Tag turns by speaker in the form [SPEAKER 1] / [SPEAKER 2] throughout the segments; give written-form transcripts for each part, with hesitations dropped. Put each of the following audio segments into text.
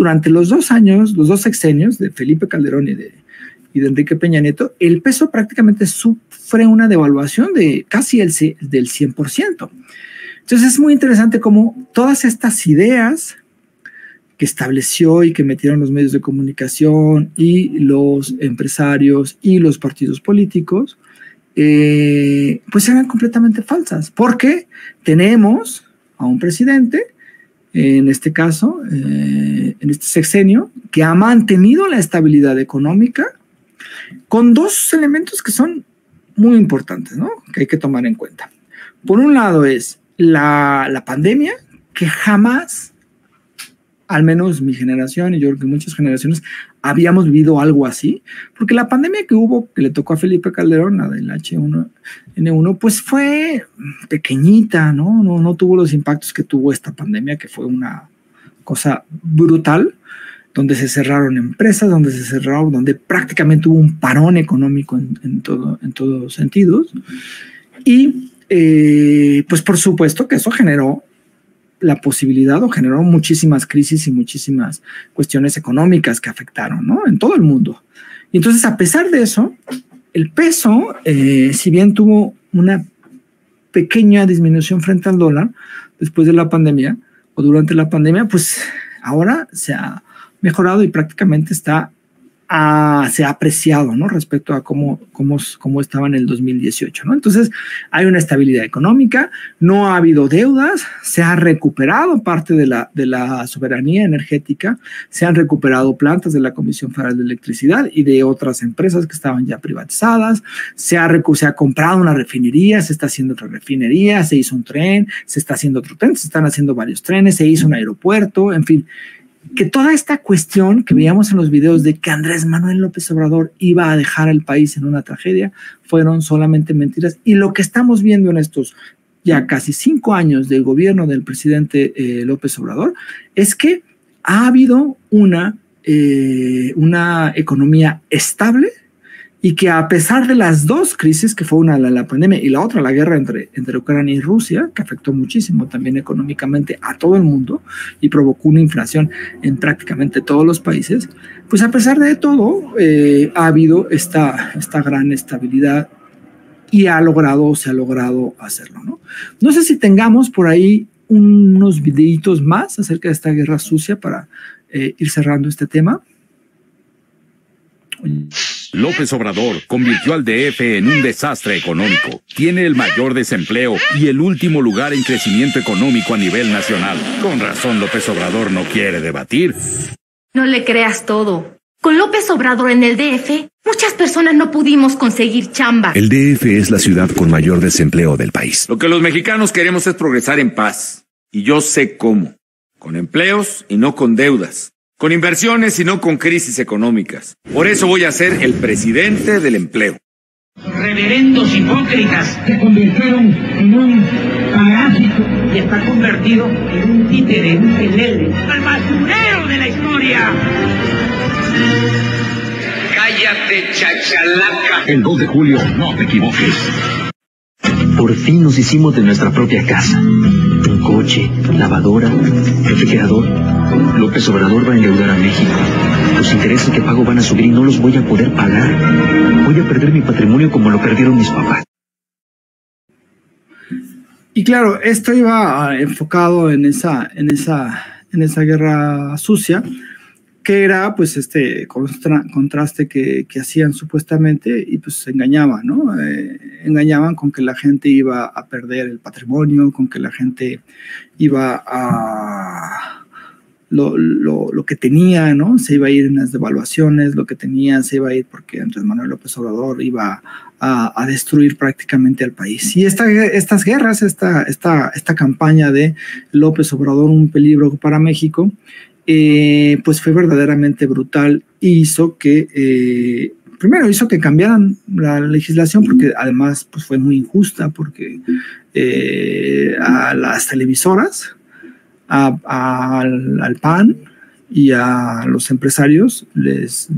[SPEAKER 1] durante los 2 años, los 2 sexenios de Felipe Calderón y de Enrique Peña Nieto, el peso prácticamente sufre una devaluación de casi del 100%. Entonces es muy interesante cómo todas estas ideas que estableció y que metieron los medios de comunicación y los empresarios y los partidos políticos, pues eran completamente falsas, porque tenemos a un presidente, en este caso, en este sexenio, que ha mantenido la estabilidad económica con 2 elementos que son muy importantes, ¿no? Que hay que tomar en cuenta. Por un lado es la pandemia, que jamás, al menos mi generación, y yo creo que muchas generaciones, habíamos vivido algo así, porque la pandemia que hubo, que le tocó a Felipe Calderón, la del H1N1, pues fue pequeñita, ¿no? No tuvo los impactos que tuvo esta pandemia, que fue una cosa brutal, donde se cerraron empresas, donde prácticamente hubo un parón económico en todos sentidos. Y pues por supuesto que eso generó la posibilidad, o generó muchísimas crisis y muchísimas cuestiones económicas que afectaron, ¿no? En todo el mundo. Y entonces, a pesar de eso, el peso, si bien tuvo una pequeña disminución frente al dólar después de la pandemia o durante la pandemia, pues ahora se ha mejorado y prácticamente se ha apreciado, ¿no? Respecto a cómo estaba en el 2018, ¿no? Entonces, hay una estabilidad económica, no ha habido deudas, se ha recuperado parte de la soberanía energética, se han recuperado plantas de la Comisión Federal de Electricidad y de otras empresas que estaban ya privatizadas, se ha comprado una refinería, se está haciendo otra refinería, se hizo un tren, se está haciendo otro tren, se están haciendo varios trenes, se hizo un aeropuerto, en fin. Que toda esta cuestión que veíamos en los videos de que Andrés Manuel López Obrador iba a dejar al país en una tragedia, fueron solamente mentiras. Y lo que estamos viendo en estos ya casi 5 años del gobierno del presidente López Obrador es que ha habido una economía estable, y que a pesar de las 2 crisis, que fue una la pandemia y la otra la guerra entre Ucrania y Rusia, que afectó muchísimo también económicamente a todo el mundo y provocó una inflación en prácticamente todos los países, pues a pesar de todo ha habido esta gran estabilidad y se ha logrado hacerlo, ¿no? No sé si tengamos por ahí unos videitos más acerca de esta guerra sucia para ir cerrando este tema.
[SPEAKER 2] López Obrador convirtió al DF en un desastre económico. Tiene el mayor desempleo y el último lugar en crecimiento económico a nivel nacional. Con razón, López Obrador no quiere debatir.
[SPEAKER 3] No le creas todo. Con López Obrador en el DF, muchas personas no pudimos conseguir chamba.
[SPEAKER 4] El DF es la ciudad con mayor desempleo del país.
[SPEAKER 5] Lo que los mexicanos queremos es progresar en paz. Y yo sé cómo. Con empleos y no con deudas. Con inversiones y no con crisis económicas. Por eso voy a ser el presidente del empleo.
[SPEAKER 6] Reverendos hipócritas se convirtieron en un parásito y está convertido en un títere, un pelele, el basurero de la historia. Cállate, chachalaca.
[SPEAKER 7] El 2 de julio, no te equivoques.
[SPEAKER 8] Por fin nos hicimos de nuestra propia casa. Un coche, lavadora, refrigerador. López Obrador va a endeudar a México. Los intereses que pago van a subir y no los voy a poder pagar. Voy a perder mi patrimonio como lo perdieron mis papás.
[SPEAKER 1] Y claro, esto iba enfocado en esa guerra sucia, que era pues este contraste que hacían supuestamente, y pues se engañaban, ¿no? Engañaban con que la gente iba a perder el patrimonio, con que la gente iba a lo que tenía, ¿no? Se iba a ir en las devaluaciones, lo que tenía se iba a ir porque Andrés Manuel López Obrador iba a destruir prácticamente al país. Y estas guerras, esta campaña de López Obrador, un peligro para México, pues fue verdaderamente brutal, y hizo que cambiaran la legislación, porque además pues fue muy injusta, porque a las televisoras, al PAN y a los empresarios les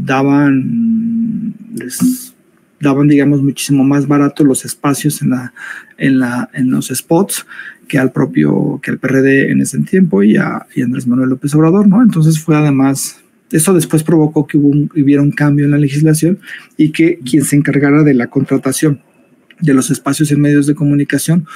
[SPEAKER 1] daban, digamos, muchísimo más barato los espacios en los spots que al PRD en ese tiempo y Andrés Manuel López Obrador, ¿no? Entonces fue además, eso después provocó que hubiera un cambio en la legislación y que quien se encargara de la contratación de los espacios en medios de comunicación